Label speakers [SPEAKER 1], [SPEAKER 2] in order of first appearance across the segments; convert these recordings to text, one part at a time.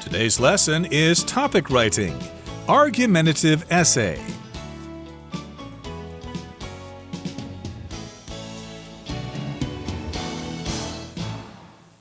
[SPEAKER 1] Today's lesson is topic writing, argumentative essay.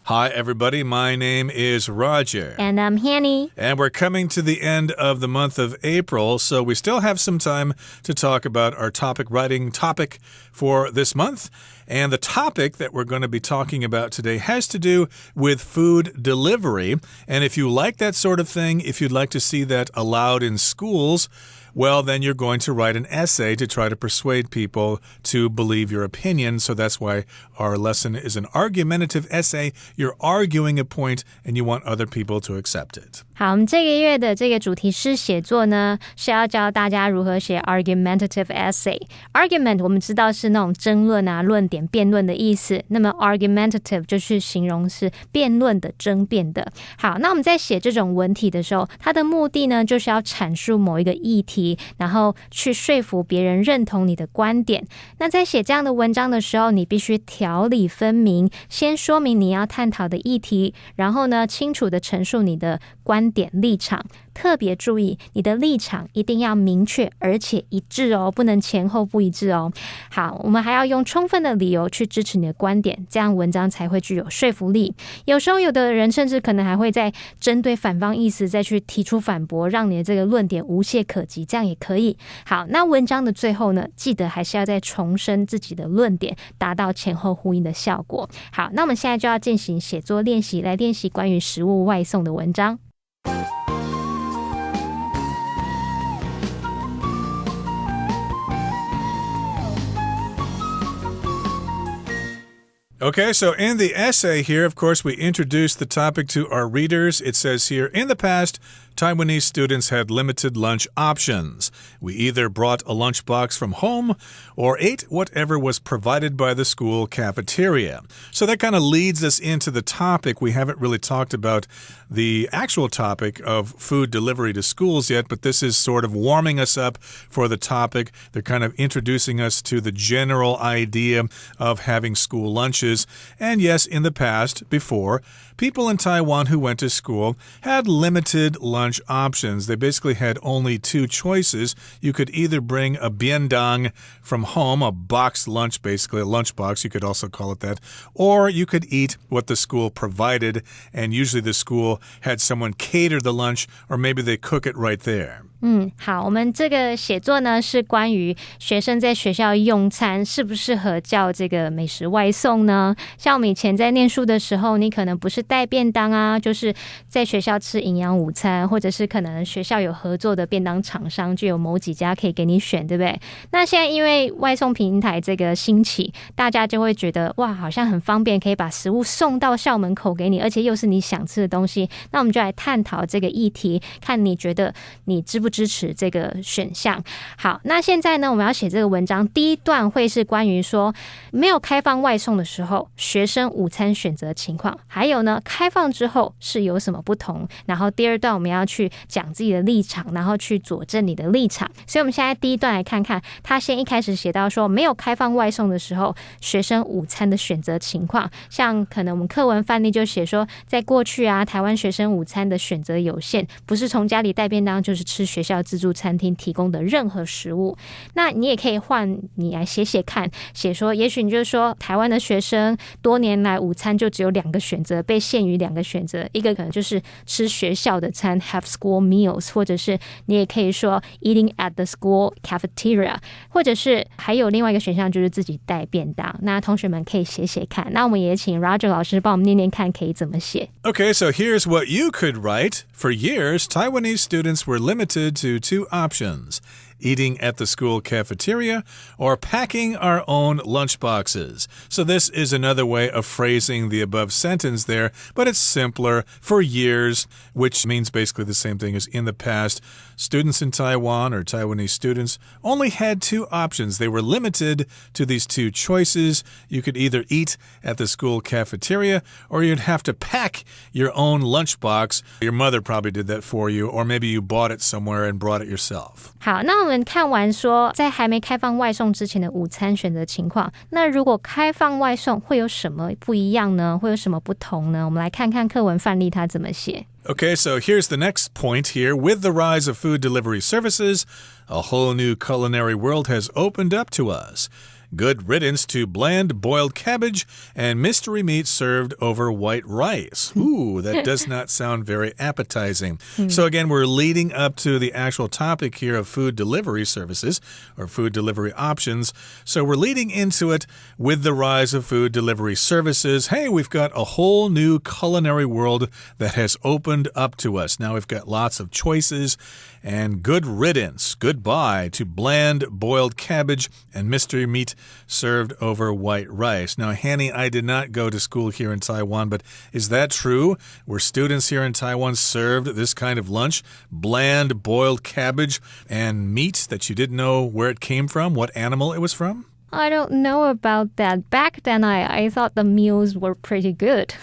[SPEAKER 1] Hi, everybody. My name is Roger.
[SPEAKER 2] And I'm Hanny.
[SPEAKER 1] And we're coming to the end of the month of April, so we still have some time to talk about our topic writing topic for this month. And the topic that we're going to be talking about today has to do with food delivery. And if you like that sort of thing, if you'd like to see that allowed in schools, well, then you're going to write an essay to try to persuade people to believe your opinion. So that's why our lesson is an argumentative essay. You're arguing a point and you want other people to accept it.
[SPEAKER 2] 好，我们这个月的这个主题式写作呢，是要教大家如何写 argumentative essay。argument 我们知道是那种争论啊、论点、辩论的意思。那么 argumentative 就是形容是辩论的、争辩的。好，那我们在写这种文体的时候，它的目的呢，就是要阐述某一个议题，然后去说服别人认同你的观点。那在写这样的文章的时候，你必须条理分明，先说明你要探讨的议题，然后呢，清楚地陈述你的观点立场。特别注意，你的立场一定要明确而且一致哦，不能前后不一致哦。好，我们还要用充分的理由去支持你的观点，这样文章才会具有说服力。有时候有的人甚至可能还会再针对反方意思再去提出反驳，让你的这个论点无懈可击，这样也可以。好，那文章的最后呢，记得还是要再重申自己的论点，达到前后呼应的效果。好，那我们现在就要进行写作练习，来练习关于食物外送的文章。
[SPEAKER 1] Okay, so in the essay here, of course, we introduced the topic to our readers. It says here, in the past, Taiwanese students had limited lunch options. We either brought a lunchbox from home or ate whatever was provided by the school cafeteria. So that kind of leads us into the topic. We haven't really talked about the actual topic of food delivery to schools yet, but this is sort of warming us up for the topic. They're kind of introducing us to the general idea of having school lunches. And yes, in the past, before, people in Taiwan who went to school had limited lunch options. They basically had only two choices. You could either bring a biendang from home, a boxed lunch, basically a lunchbox, you could also call it that, or you could eat what the school provided, and usually the school had someone cater the lunch, or maybe they cook it right there.
[SPEAKER 2] 好，我们这个写作呢是关于学生在学校用餐适不适合叫这个美食外送呢？像我们以前在念书的时候，你可能不是带便当啊，就是在学校吃营养午餐，或者是可能学校有合作的便当厂商，就有某几家可以给你选，对不对？那现在因为外送平台这个兴起，大家就会觉得哇，好像很方便，可以把食物送到校门口给你，而且又是你想吃的东西。那我们就来探讨这个议题，看你觉得你支不支持这个选项。好，那现在呢，我们要写这个文章，第一段会是关于说没有开放外送的时候，学生午餐选择情况，还有呢，开放之后是有什么不同。然后第二段我们要去讲自己的立场，然后去佐证你的立场。所以我们现在第一段来看看，他先一开始写到说，没有开放外送的时候，学生午餐的选择情况。像可能我们课文范例就写说，在过去啊，台湾学生午餐的选择有限，不是从家里带便当，就是吃学校自助餐厅提供的任何食物。那你也可以换你来写写看，写说也许你就说台湾的学生多年来午餐就只有2个选择，被限于2个选择，一个可能就是吃学校的餐 have school meals， 或者是你也可以说 eating at the school cafeteria， 或者是还有另外一个选项就是自己带便当。那同学们可以写写看，那我们也请 Roger 老师帮我们念念看可以怎么写。
[SPEAKER 1] Okay, so here's what you could write. For years, Taiwanese students were limited to two options. Eating at the school cafeteria, or packing our own lunchboxes. So this is another way of phrasing the above sentence there, but it's simpler. For years, which means basically the same thing as in the past. Students in Taiwan, or Taiwanese students, only had two options. They were limited to these two choices. You could either eat at the school cafeteria, or you'd have to pack your own lunchbox. Your mother probably did that for you, or maybe you bought it somewhere and brought it yourself.
[SPEAKER 2] 好，那我们看完说在还没开放外送之前的午餐选择情况，那如果开放外送会有什么不一样呢？会有什么不同呢？我们来看看课文范例它怎么写。
[SPEAKER 1] Okay, so here's the next point here. With the rise of food delivery services, a whole new culinary world has opened up to us. Good riddance to bland boiled cabbage and mystery meat served over white rice. Ooh, that does not sound very appetizing. So again, we're leading up to the actual topic here of food delivery services or food delivery options. So we're leading into it with the rise of food delivery services. Hey, we've got a whole new culinary world that has opened up to us. Now we've got lots of choices and good riddance, goodbye to bland boiled cabbage and mystery meat served over white rice. Now, Hanny, I did not go to school here in Taiwan, but is that true? Were students here in Taiwan served this kind of lunch? Bland boiled cabbage and meat that you didn't know where it came from, what animal it was from?
[SPEAKER 2] I don't know about that. Back then, I thought the meals were pretty good.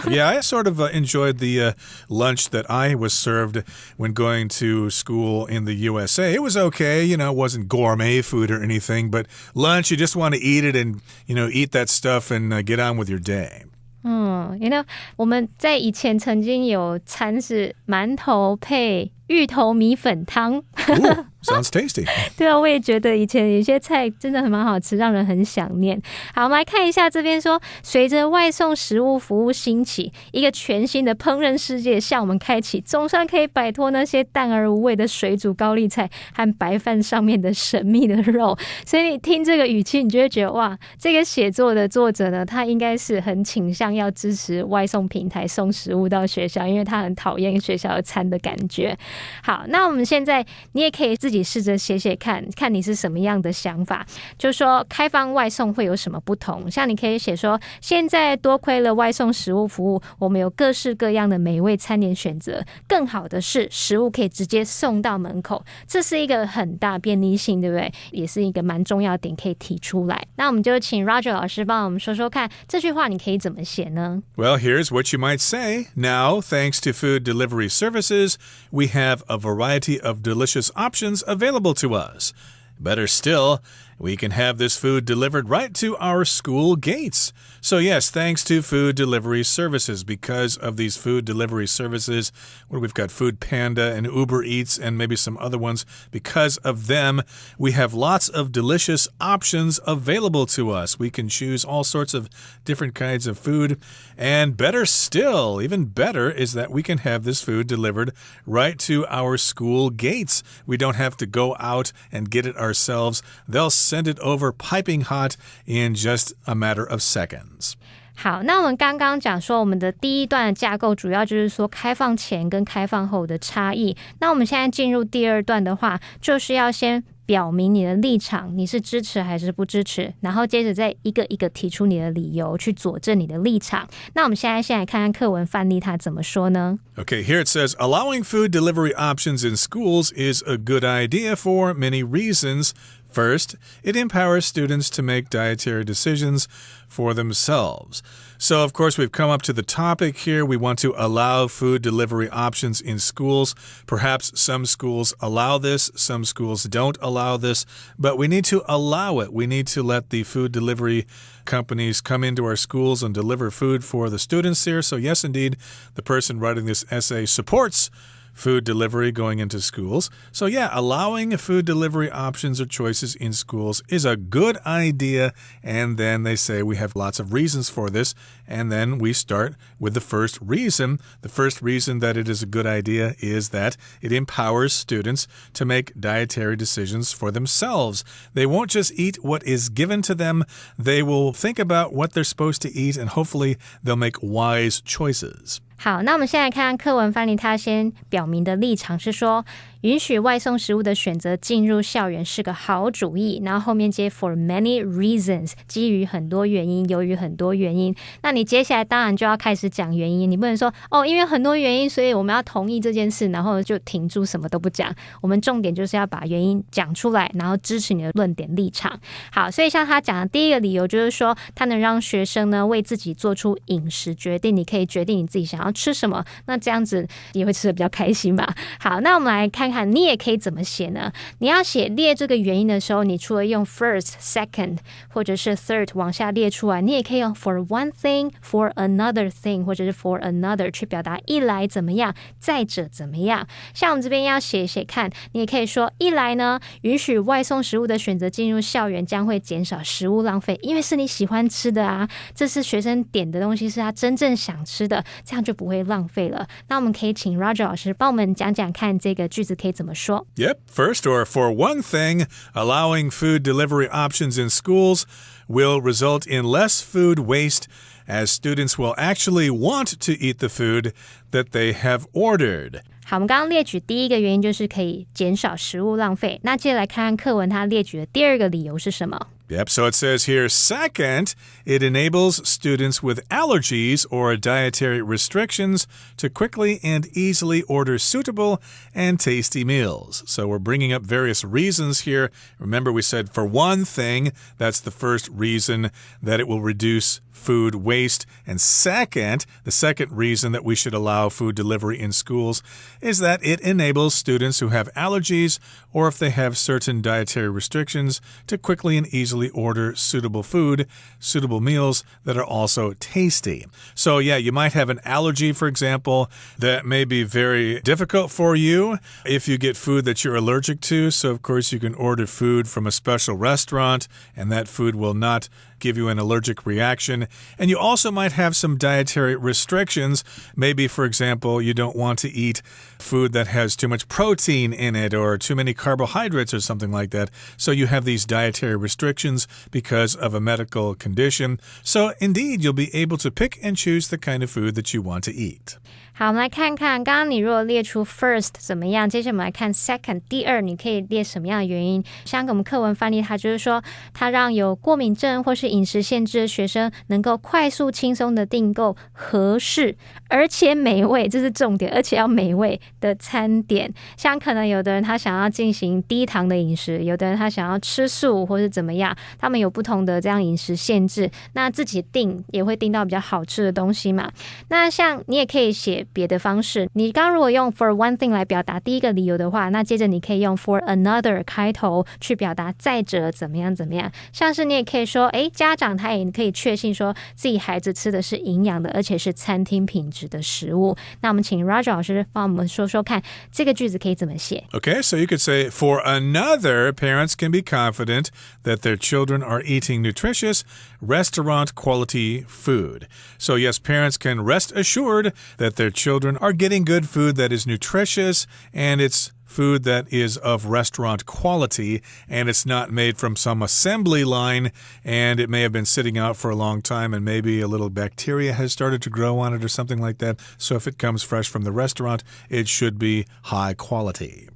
[SPEAKER 1] Yeah, I sort of enjoyed the lunch that I was served when going to school in the USA. It was okay. You know, it wasn't gourmet food or anything, but lunch, you just want to eat it and, you know, eat that stuff and get on with your day.
[SPEAKER 2] You know, 我们在以前曾经有餐是馒头配芋头米粉汤。
[SPEAKER 1] Ooh, sounds tasty.
[SPEAKER 2] 对啊，我也觉得以前有些菜真的很蛮好吃，让人很想念。好，我们来看一下这边说，随着外送食物服务兴起，一个全新的烹饪世界向我们开启，总算可以摆脱那些淡而无味的水煮高丽菜和白饭上面的神秘的肉。所以你听这个语气，你就会觉得哇，这个写作的作者呢，他应该是很倾向要支持外送平台送食物到学校，因为他很讨厌学校的餐的感觉。好，那我们现在你也可以自己试着写写看，看你是什么样的想法，就是说开放外送会有什么不同。像你可以写说，现在多亏了外送食物服务，我们有各式各样的美味餐点选择，更好的是食物可以直接送到门口，这是一个很大便利性，对不对？也是一个蛮重要的点可以提出来。那我们就请 Roger 老师帮我们说说看，这句话你可以怎么写呢？
[SPEAKER 1] Well, here's what you might say. Now, thanks to food delivery services, we have a variety of delicious options available to us. Better still, we can have this food delivered right to our school gates. So yes, thanks to food delivery services. Because of these food delivery services, where we've got Food Panda and Uber Eats and maybe some other ones, because of them, we have lots of delicious options available to us. We can choose all sorts of different kinds of food. And better still, even better, is that we can have this food delivered right to our school gates. We don't have to go out and get it ourselves. They'll send it over piping hot in just a matter of seconds.
[SPEAKER 2] 好，那我们刚刚讲说我们的第一段的架构主要就是说开放前跟开放后的差异。那我们现在进入第二段的话，就是要先表明你的立场，你是支持还是不支持，然后接着再一个一个提出你的理由去佐证你的立场。那我们现在先来看看课文范例它怎么说呢？
[SPEAKER 1] Okay, here it says, allowing food delivery options in schools is a good idea for many reasons. First, it empowers students to make dietary decisions for themselves. So, of course, we've come up to the topic here. We want to allow food delivery options in schools. Perhaps some schools allow this, some schools don't allow this, but we need to allow it. We need to let the food delivery companies come into our schools and deliver food for the students here. So, yes, indeed, the person writing this essay supports food delivery going into schools. So yeah, allowing food delivery options or choices in schools is a good idea. And then they say we have lots of reasons for this. And then we start with the first reason. The first reason that it is a good idea is that it empowers students to make dietary decisions for themselves. They won't just eat what is given to them. They will think about what they're supposed to eat, and hopefully they'll make wise choices.
[SPEAKER 2] 好，那我们现在看课文范例，他先表明的立场是说，允许外送食物的选择进入校园是个好主意，然后后面接 for many reasons， 基于很多原因，由于很多原因。那你接下来当然就要开始讲原因，你不能说哦，因为很多原因，所以我们要同意这件事，然后就停住什么都不讲。我们重点就是要把原因讲出来，然后支持你的论点立场。好，所以像他讲的第一个理由就是说，他能让学生呢为自己做出饮食决定，你可以决定你自己想要吃什么，那这样子也会吃得比较开心吧。好，那我们来看看你也可以怎么写呢？你要写列这个原因的时候，你除了用 first, second 或者是 third 往下列出来，你也可以用 for one thing, for another thing 或者是 for another 去表达一来怎么样，再者怎么样。像我们这边要写写看，你也可以说一来呢，允许外送食物的选择进入校园将会减少食物浪费，因为是你喜欢吃的啊，这是学生点的东西是他真正想吃的，这样就不会浪费了。那我们可以请 Roger 老师帮我们讲讲看这个句子可以怎么说。
[SPEAKER 1] Yep, first or for one thing, allowing food delivery options in schools will result in less food waste as students will actually want to eat the food that they have ordered.
[SPEAKER 2] 好，我们刚刚列举第一个原因就是可以减少食物浪费，那接着来看看课文它列举的第二个理由是什么。
[SPEAKER 1] Yep, so it says here, second, it enables students with allergies or dietary restrictions to quickly and easily order suitable and tasty meals. So we're bringing up various reasons here. Remember, we said for one thing, that's the first reason that it will reduce food waste. And second, the second reason that we should allow food delivery in schools is that it enables students who have allergies or if they have certain dietary restrictions to quickly and easily order suitable food, suitable meals that are also tasty. So yeah, you might have an allergy, for example, that may be very difficult for you if you get food that you're allergic to. So of course you can order food from a special restaurant and that food will not give you an allergic reaction. And you also might have some dietary restrictions. Maybe, for example, you don't want to eat food that has too much protein in it or too many carbohydrates or something like that. So you have these dietary restrictions because of a medical condition. So indeed, you'll be able to pick and choose the kind of food that you want to eat.
[SPEAKER 2] 好，我们来看看刚刚你如果列出 first 怎么样，接着我们来看 second 第二，你可以列什么样的原因。像我们课文范例，它就是说它让有过敏症或是饮食限制的学生能够快速轻松的订购合适而且美味，这是重点，而且要美味的餐点。像可能有的人他想要进行低糖的饮食，有的人他想要吃素或是怎么样，他们有不同的这样饮食限制，那自己订也会订到比较好吃的东西嘛。那像你也可以写别的方式，你刚如果用 for one thing 来表达第一个理由的话，那接着你可以用 for another 开头去表达再者怎么样怎么样。像是你也可以说家长他也可以确信说自己孩子吃的是营养的而且是餐厅品质的食物。那我们请 Roger 老师帮我们说说看这个句子可以怎么写。
[SPEAKER 1] Okay, so you could say, for another, parents can be confident that their children are eating nutritious, restaurant-quality food. So yes, parents can rest assured that their children are getting good food that is nutritious and it's food that is of restaurant quality and it's not made from some assembly line and it may have been sitting out for a long time and maybe a little bacteria has started to grow on it or something like that. So if it comes fresh from the restaurant, it should be high quality.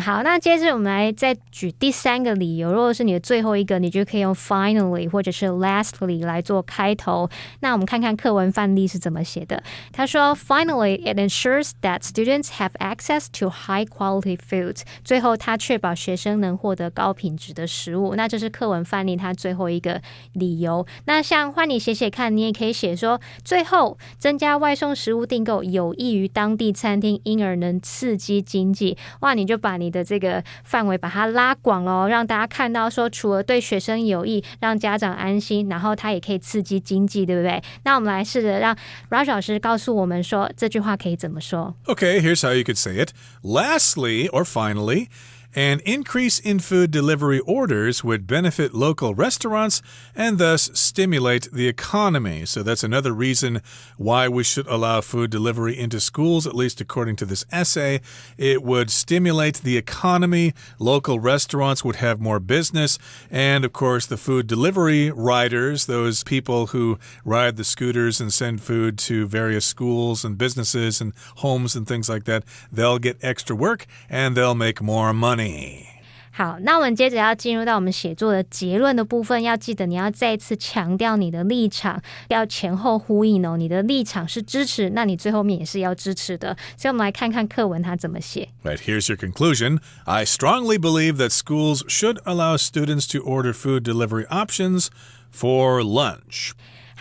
[SPEAKER 2] 好，那接着我们来再举第三个理由，如果是你的最后一个，你就可以用 finally 或者是 lastly 来做开头。那我们看看课文范例是怎么写的。他说 Finally, it ensures that students have access to high quality foods. 最后他确保学生能获得高品质的食物。那这是课文范例它最后一个理由。那像换你写写看，你也可以写说最后增加外送食物订购有益于当地餐厅，因而能刺激经济。哇，你就把你的这个范围把它拉广咯，让大家看到说除了对学生有益，让家长安心，然后它也可以刺激经济，对不对？那我们来试着让 Raj 老师告诉我们说这句话可以怎么说。
[SPEAKER 1] Okay, here's how you could say it. Lastly, or finally, an increase in food delivery orders would benefit local restaurants and thus stimulate the economy. So that's another reason why we should allow food delivery into schools, at least according to this essay. It would stimulate the economy. Local restaurants would have more business. And of course, the food delivery riders, those people who ride the scooters and send food to various schools and businesses and homes and things like that, they'll get extra work and they'll make more money.
[SPEAKER 2] 好，那我们接着要进入到我们写作的结论的部分，要记得你要再次强调你的立场，要前后呼应哦。你的立场是支持，那你最后面也是要支持的。所以我们来看看课文它怎么写。
[SPEAKER 1] Right, here's your conclusion. I strongly believe that schools should allow students to order food delivery options for lunch.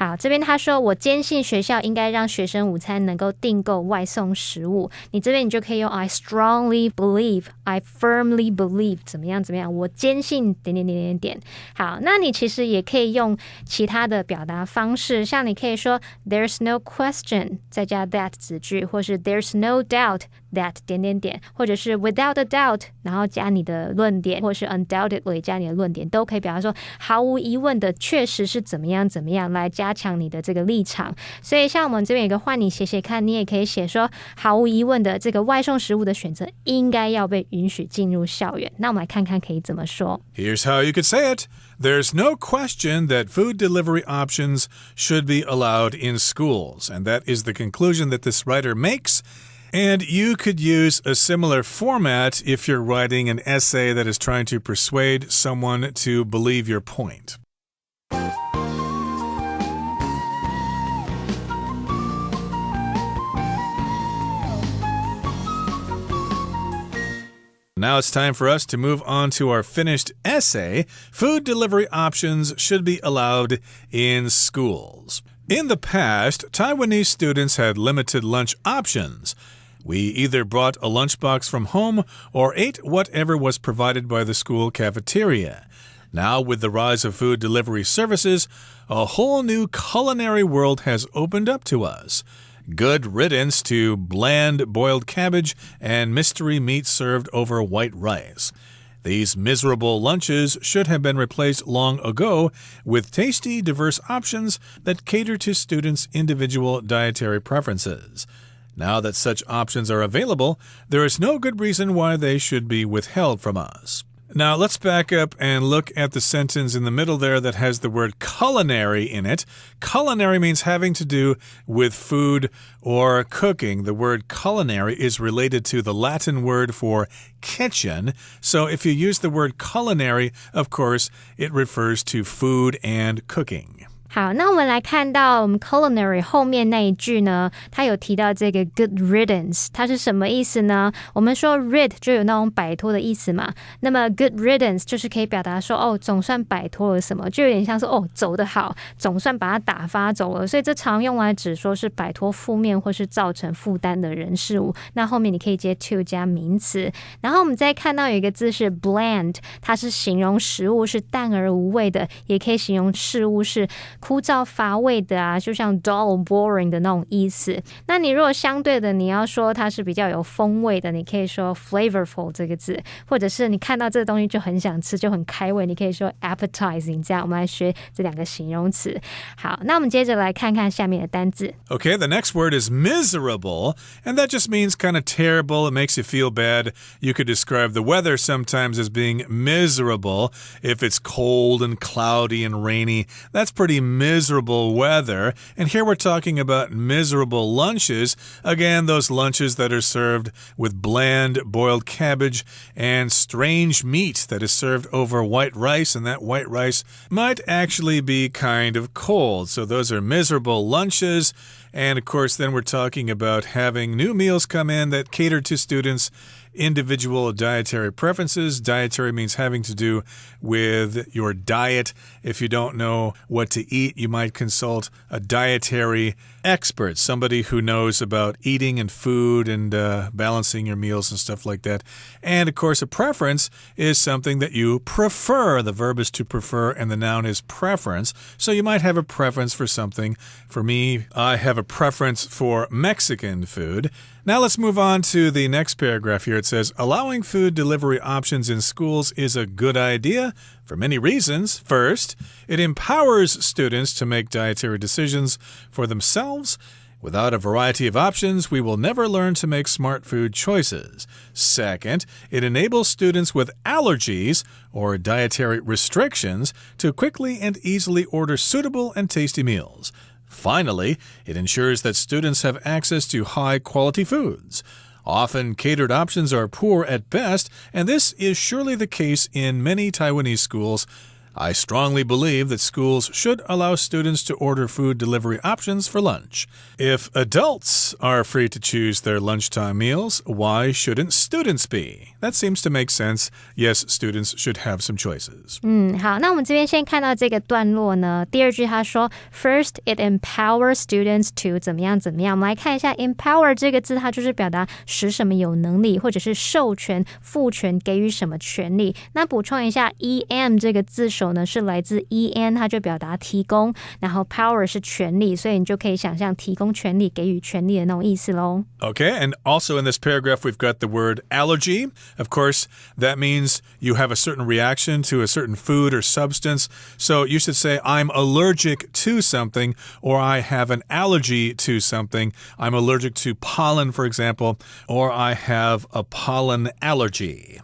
[SPEAKER 2] 好，这边他说我坚信学校应该让学生午餐能够订购外送食物。你这边你就可以用 I strongly believe, I firmly believe 怎么样怎么样，我坚信点点点点点。好，那你其实也可以用其他的表达方式，像你可以说 There's no question 再加 that 子句，或是 There's no doubt that 点点点，或者是 without a doubt 然后加你的论点，或是 undoubtedly 加你的论点，都可以表达说毫无疑问的确实是怎么样怎么样，来加强你的这个立场。所以像我们这边有一个换你写写看，你也可以写说毫无疑问的这个外送食物的选择应该要被允许进入校园。那我们来看看可以怎么说。
[SPEAKER 1] Here's how you could say it. There's no question that food delivery options should be allowed in schools. And that is the conclusion that this writer makes.And you could use a similar format if you're writing an essay that is trying to persuade someone to believe your point. Now it's time for us to move on to our finished essay. Food delivery options should be allowed in schools. In the past, Taiwanese students had limited lunch options.We either brought a lunchbox from home or ate whatever was provided by the school cafeteria. Now, with the rise of food delivery services, a whole new culinary world has opened up to us. Good riddance to bland boiled cabbage and mystery meat served over white rice. These miserable lunches should have been replaced long ago with tasty, diverse options that cater to students' individual dietary preferences.Now that such options are available, there is no good reason why they should be withheld from us. Now, let's back up and look at the sentence in the middle there that has the word culinary in it. Culinary means having to do with food or cooking. The word culinary is related to the Latin word for kitchen. So if you use the word culinary, of course, it refers to food and cooking.
[SPEAKER 2] 好，那我们来看到我们 culinary 后面那一句呢，它有提到这个 good riddance， 它是什么意思呢？我们说 rid 就有那种摆脱的意思嘛，那么 good riddance 就是可以表达说哦，总算摆脱了什么，就有点像是哦，走得好，总算把它打发走了，所以这常用来指说是摆脱负面或是造成负担的人事物。那后面你可以接 to 加名词，然后我们再看到有一个字是 bland， 它是形容食物是淡而无味的，也可以形容事物是枯燥乏味的啊，就像 dull boring 的那种意思。那你如果相对的你要说它是比较有风味的，你可以说 flavorful 这个字，或者是你看到这个东西就很想吃，就很开胃，你可以说 appetizing。这样我们来学这两个形容词。好，那我们接着来看看下面的单字。
[SPEAKER 1] Okay, the next word is miserable, and that just means kind of terrible. It makes you feel bad. You could describe the weather sometimes as being miserable. If it's cold and cloudy and rainy, that's pretty miserable weather. And here we're talking about miserable lunches. Again, those lunches that are served with bland boiled cabbage and strange meat that is served over white rice, and that white rice might actually be kind of cold. So those are miserable lunches. And of course, then we're talking about having new meals come in that cater to students' individual dietary preferences. Dietary means having to do with your diet. If you don't know what to eat, you might consult a dietary expert, somebody who knows about eating and food and balancing your meals and stuff like that. And of course, a preference is something that you prefer. The verb is to prefer and the noun is preference. So you might have a preference for something. For me, I have a preference for Mexican food. Now let's move on to the next paragraph here. It says, allowing food delivery options in schools is a good idea for many reasons. First, it empowers students to make dietary decisions for themselves. Without a variety of options, we will never learn to make smart food choices. Second, it enables students with allergies or dietary restrictions to quickly and easily order suitable and tasty meals. Finally, it ensures that students have access to high-quality foods. Often, catered options are poor at best, and this is surely the case in many Taiwanese schools. I strongly believe that schools should allow students to order food delivery options for lunch. If adults are free to choose their lunchtime meals, why shouldn't students be? That seems to make sense. Yes, students should have some choices.
[SPEAKER 2] 好，那我们这边先看到这个段落呢，第二句他说 First, it empowers students to 怎么样怎么样。我们来看一下 empower 这个字，它就是表达使什么有能力，或者是授权、赋权、给予什么权利。那补充一下 em 这个字首呢是来自 en， 它就表达提供，然后 power 是权利，所以你就可以想象提供权利、给予权利的那种意思咯。
[SPEAKER 1] Okay, and also in this paragraph we've got the word allergy. Of course, that means you have a certain reaction to a certain food or substance. So you should say, I'm allergic to something, or I have an allergy to something. I'm allergic to pollen, for example, or I have a pollen allergy.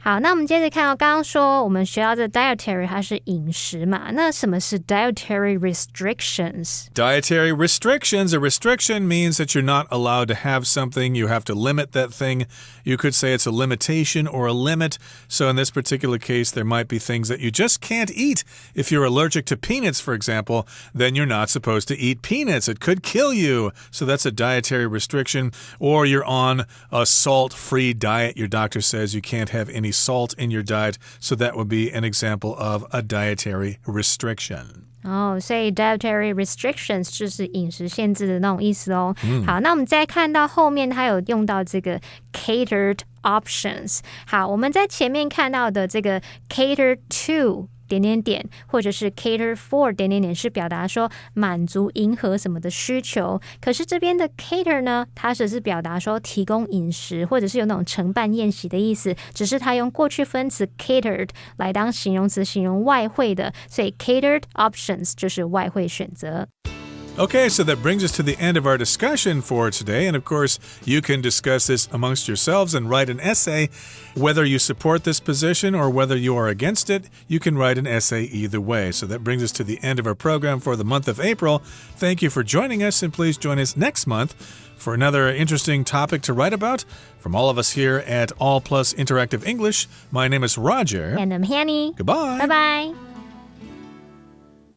[SPEAKER 2] 好，那我们接着看到刚刚说我们学到的 dietary 它是饮食嘛，那什么是 dietary restrictions?
[SPEAKER 1] Dietary restrictions. A restriction means that you're not allowed to have something. You have to limit that thing. You could say it's a limitation or a limit. So in this particular case, there might be things that you just can't eat. If you're allergic to peanuts, for example, then you're not supposed to eat peanuts. It could kill you. So that's a dietary restriction. Or you're on a salt-free diet. Your doctor says you can't have any salt in your diet. So that would be an example of a dietary restriction.
[SPEAKER 2] 所以 dietary restrictions 就是饮食限制的那种意思哦。好，那我们再看到后面它有用到这个 catered options。好，我们在前面看到的这个 cater to或者是 cater for 是表达说满足迎合什么的需求，可是这边的 cater 呢，它只是表达说提供饮食，或者是有那种承办宴席的意思，只是它用过去分词 catered 来当形容词形容外汇的，所以 catered options 就是外汇选择。
[SPEAKER 1] Okay, so that brings us to the end of our discussion for today. And of course, you can discuss this amongst yourselves and write an essay. Whether you support this position or whether you are against it, you can write an essay either way. So that brings us to the end of our program for the month of April. Thank you for joining us, and please join us next month for another interesting topic to write about. From all of us here at All Plus Interactive English, my name is Roger.
[SPEAKER 2] And I'm Hanny.
[SPEAKER 1] Goodbye.
[SPEAKER 2] Bye-bye.